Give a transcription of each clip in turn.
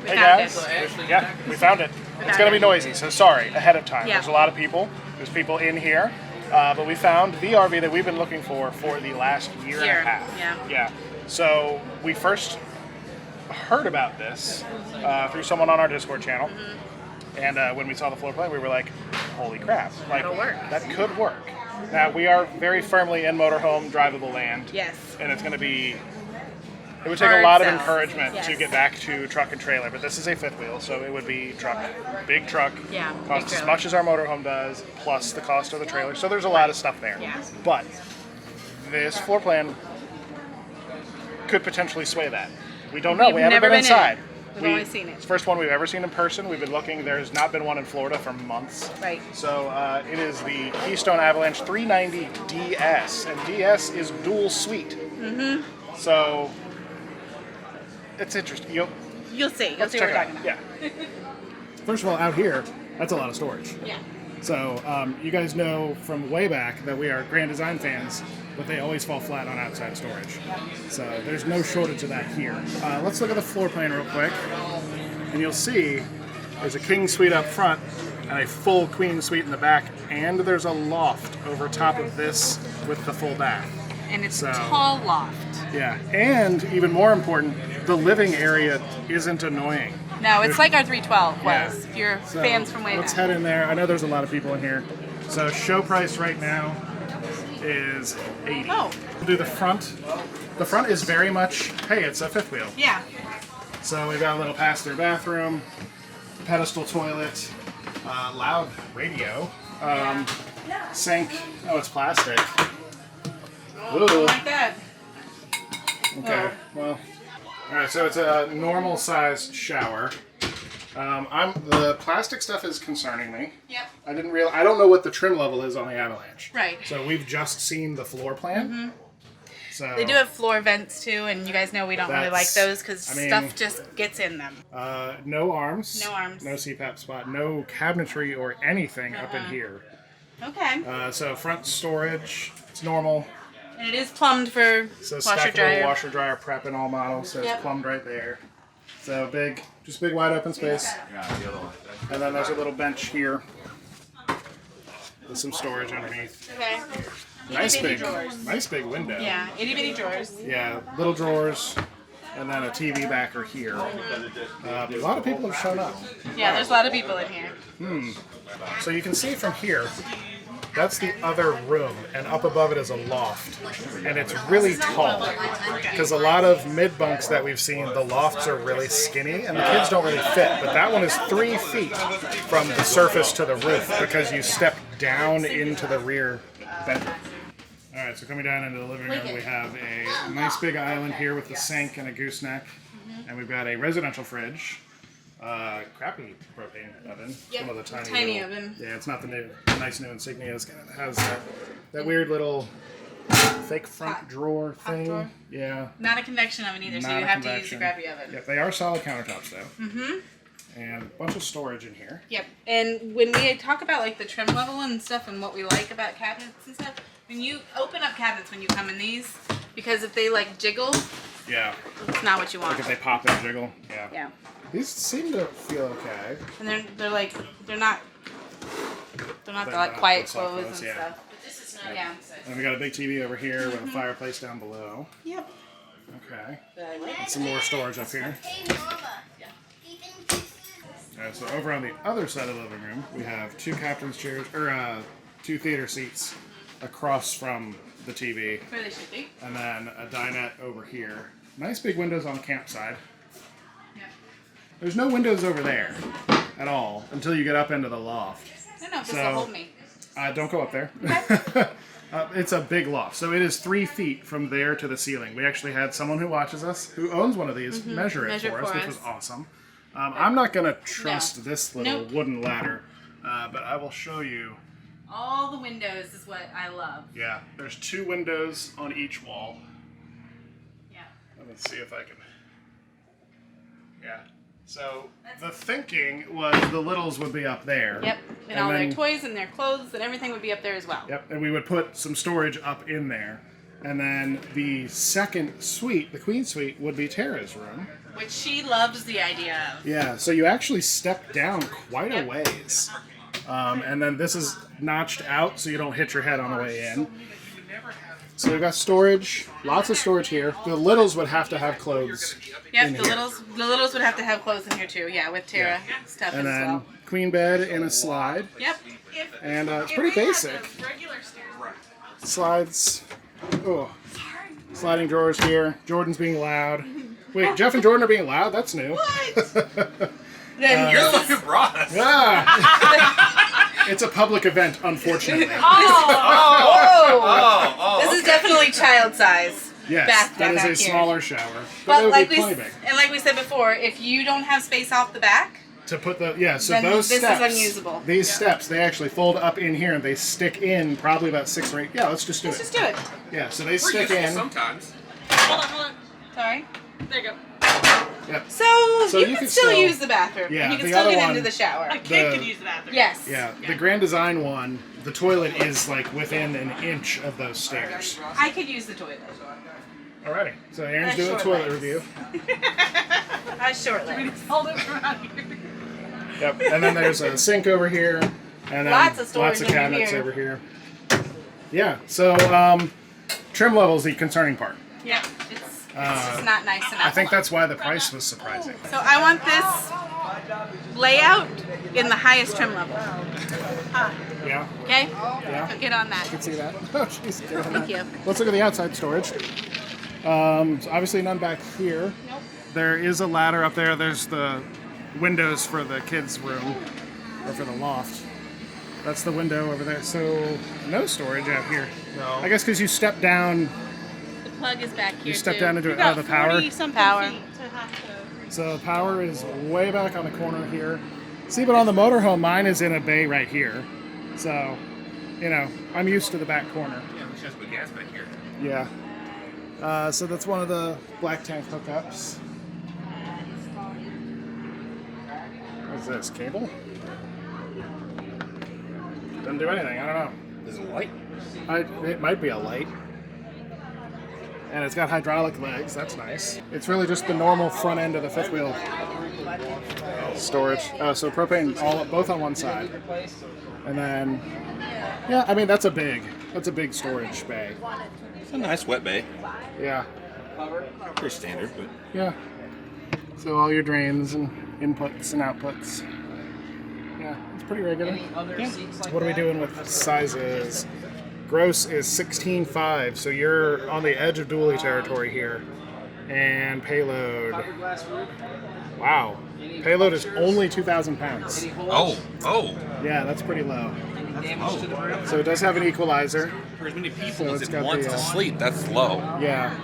Hey guys. Yeah, we found it. It's going to be noisy, so sorry ahead of time. Yeah. There's a lot of people. There's people in here. But we found the RV that we've been looking for the last year and a half. Yeah. So we first heard about this through someone on our Discord channel. And when we saw the floor plan, we were like, holy crap. Like, that'll work. That could work. Now, we are very firmly in motorhome drivable land. Yes. And it's going to be... It would take a lot of encouragement to get back to truck and trailer, but this is a fifth wheel, so it would be truck, big truck, cost as much as our motorhome does, plus the cost of the trailer. So there's a lot of stuff there. Yeah. But this floor plan could potentially sway that. We don't know. We haven't been inside. We've only seen it. It's the first one we've ever seen in person. We've been looking. There's not been one in Florida for months. Right. So it is the Keystone Avalanche 390DS, and DS is dual suite. So it's interesting. You'll see. You'll see what we're talking about. Yeah. First of all, out here, that's a lot of storage. Yeah. So you guys know from way back that we are Grand Design fans, but they always fall flat on outside storage. So there's no shortage of that here. Let's look at the floor plan real quick, and you'll see there's a king suite up front and a full queen suite in the back, and there's a loft over top of this with the full bath. And it's a tall loft. Yeah, and even more important, the living area isn't annoying. No, it's like our 312 was. If you're fans from way back. Let's head in there. I know there's a lot of people in here. So show price right now is $80. Oh. We'll do the front. The front is very much, hey, it's a fifth wheel. Yeah. So we've got a little pass-through bathroom, pedestal toilet, loud radio, sink. Oh, it's plastic. Oh, I don't like that. Okay, well, all right. So it's a normal size shower. The plastic stuff is concerning me. Yep. I don't know what the trim level is on the Avalanche. Right. So we've just seen the floor plan. So they do have floor vents too, and you guys know we don't really like those because stuff just gets in them. No arms. No arms. No CPAP spot. No cabinetry or anything up in here. Okay. So front storage. It's normal. And it is plumbed for washer dryer. Washer dryer prep in all models, so it's plumbed right there. So just big wide open space. And then there's a little bench here with some storage underneath. Okay. Nice big window. Yeah, itty bitty drawers. Yeah, little drawers, and then a TV backer here. A lot of people have shown up. Yeah, there's a lot of people in here. So you can see from here. That's the other room, and up above it is a loft, and it's really tall, because a lot of mid-bunks that we've seen, the lofts are really skinny, and the kids don't really fit, but that one is 3 feet from the surface to the roof, because you step down into the rear bedroom. Alright, so coming down into the living room, we have a nice big island here with the sink and a gooseneck, and we've got a residential fridge. Crappy propane oven. Yep, one of the tiny oven. Yeah, it's not the nice new Insignia. It has that weird little fake front drawer thing. Drawer. Yeah. Not a convection oven either, so you have to use the crappy oven. Yep, they are solid countertops though. And a bunch of storage in here. Yep. And when we talk about like the trim level and stuff and what we like about cabinets and stuff, when you open up cabinets when you come in these, because if they like jiggle, it's not what you want. Like if they pop and jiggle. Yeah. Yeah. These seem to feel okay. And they're not like quiet clothes and stuff. But this is not. Yeah. And we got a big TV over here with a fireplace down below. Yep. Okay. And some more storage up here. Alright, so over on the other side of the living room, we have 2 captain's chairs, or 2 theater seats across from the TV. Where they should be. And then a dinette over here. Nice big windows on the campside. Yep. There's no windows over there at all until you get up into the loft. No, this will hold me. Don't go up there. It's a big loft. So it is 3 feet from there to the ceiling. We actually had someone who watches us, who owns one of these, measure it for us, which was awesome. I'm not going to trust this little wooden ladder, but I will show you. All the windows is what I love. Yeah, there's 2 windows on each wall. Yeah. Let me see if I can. Yeah. So the thinking was the littles would be up there. Yep. And all their toys and their clothes and everything would be up there as well. Yep. And we would put some storage up in there. And then the second suite, the Queen Suite, would be Tara's room. Which she loves the idea of. Yeah, so you actually step down quite a ways. And then this is notched out so you don't hit your head on the way in. So we've got storage, lots of storage here. The littles would have to have clothes. Yep, the littles would have to have clothes in here too. Yeah, with Tara stuff and as then well. queen bed and a slide. Yep. And it's pretty basic. Slides. Oh, sliding drawers here. Jordan's being loud. Wait, Jeff and Jordan are being loud? That's new. What? Then You're the one who brought us. It's a public event, unfortunately. This is definitely child size. Yes, bath that is back a here. smaller shower. But it like would be plenty big. like we said before, if you don't have space off the back, To put the, so then those this steps. is unusable. These steps, they actually fold up in here and they stick in probably about 6 or 8. Yeah, let's just do it. Let's just do it. Yeah, so they We're stick useful in. sometimes. Hold on. Sorry. There you go. Yep. So you can still use the bathroom. Yeah, and you can the still other get one- into the shower. A kid The- could use the bathroom. Yes. Yeah, the Grand Design one, the toilet is like within an inch of those stairs. I could use the toilet. Alrighty, so Aaron's That's doing a short toilet legs. review. Short legs. Hold it around here. Yep, and then there's a sink over here, and then Lots of storage lots of over cabinets here. over here. Yeah, so trim level is the concerning part. Yeah. It's just not nice enough. I think that's why the price was surprising. So I want this layout in the highest trim level. Yeah, Okay? yeah. So get on that. You can see that. Oh, jeez. get on Thank that. you. Let's look at the outside storage. So obviously none back here. Nope. There is a ladder up there. There's the windows for the kids' room, or for the loft. That's the window over there. So no storage out here. No. I guess because you step down, The plug is back here. you step too. down into About the power. 40-something Power. feet to have to... So the power is way back on the corner here. See, but on the motorhome, mine is in a bay right here. So, you know, I'm used to the back corner. Yeah, we should just put gas back here. Yeah. So that's one of the black tank hookups. What's this, cable? Doesn't do anything, I don't know. There's a light. It might be a light. And it's got hydraulic legs, that's nice. It's really just the normal front end of the fifth wheel storage. So propane both on one side. And then, yeah, I mean, that's a big storage bay. It's a nice wet bay. Yeah, Pretty standard, but yeah. So all your drains and inputs and outputs. Yeah, it's pretty regular. Yeah. What are we doing with sizes? Gross is 16.5, so you're on the edge of dually territory here. And payload. Wow. Payload is only 2,000 pounds. oh, Yeah, that's pretty low. oh. So it does have an equalizer. For as many people So as it's it got wants the, to sleep, that's low. Yeah.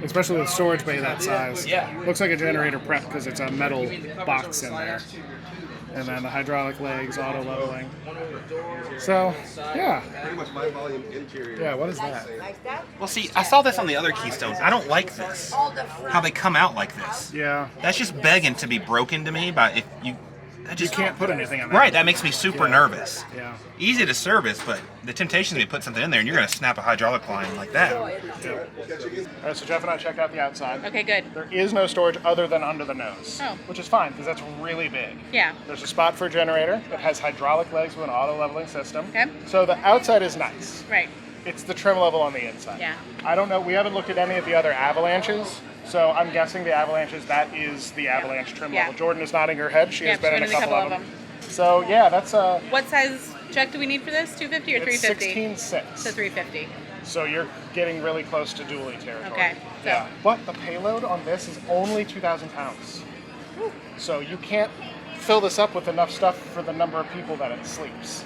Especially with storage bay that size. Yeah. Looks like a generator prep because it's a metal box in there. And then the hydraulic legs, auto leveling. So, yeah. Pretty much my volume interior. Yeah, what is that? Well, see, I saw this on the other Keystones. I don't like this. How they come out like this. Yeah. That's just begging to be broken to me. But if you, that You just can't put anything on that. right. That makes me super nervous. Yeah. Easy to service, but the temptation to put something in there and you're gonna snap a hydraulic line like that. All right, so Jeff and I check out the outside. Okay, good. There is no storage other than under the nose, Oh. which is fine because that's really big. Yeah. There's a spot for a generator. It has hydraulic legs with an auto leveling system. Okay. So the outside is nice. Right. It's the trim level on the inside. Yeah. I don't know. We haven't looked at any of the other Avalanches, so I'm guessing the Avalanches, that is the Avalanche trim Yeah. level. Jordan is nodding her head. She has Yep, been in a she's been couple of them. So yeah, that's What size truck do we need for this? 250 or it's 350? 16.6. So 350. So you're getting really close to dually territory. Okay, so- Yeah. But the payload on this is only 2,000 pounds. So you can't fill this up with enough stuff for the number of people that it sleeps.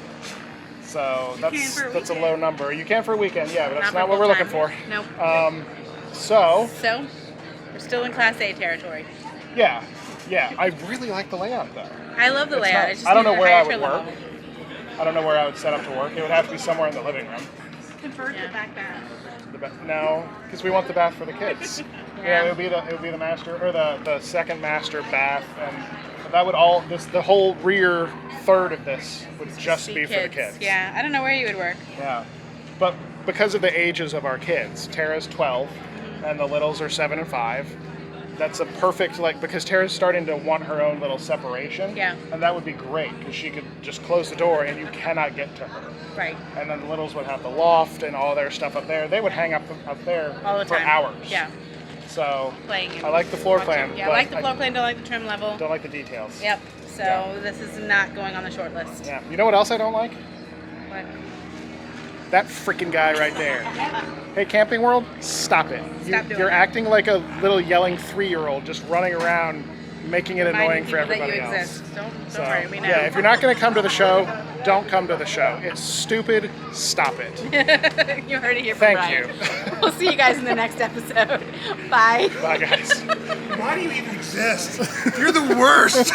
So that's a low number. You can for a weekend, yeah, but that's not what we're looking for. Nope. So So we're still in Class A territory. yeah, I really like the layout though. I love the It's layout. not- It's just I don't know needed a where I higher would trim work. level. I don't know where I would set up to work. It would have to be somewhere in the living room. Convert the back bath. No, because we want the bath for the kids. Yeah, it would be the master or the second master bath, and that would the whole rear third of this would just be for the kids. Yeah, I don't know where you would work. Yeah, but because of the ages of our kids. Tara's 12, and the littles are 7 and 5. That's a perfect, like, because Tara's starting to want her own little separation. Yeah. And that would be great, because she could just close the door and you cannot get to her. Right. And then the littles would have the loft and all their stuff up there. They would hang up there All the for time. hours. Yeah. So Playing. I like the floor plan. Yeah, I but like the floor plan. Don't like the trim level. Don't like the details. Yep. So Yeah. this is not going on the short list. Yeah. You know what else I don't like? What? That freaking guy right there. Hey, Camping World, stop it. Stop doing You're it. acting like a little yelling 3-year-old just running around making it Reminding annoying for people that everybody you else. exist. Don't So, worry, we know. yeah, if you're not going to come to the show, don't come to the show. It's stupid. Stop it. You heard it here from Thank Brian. you. We'll see you guys in the next episode. Bye. Bye, guys. Why do you even exist? You're the worst.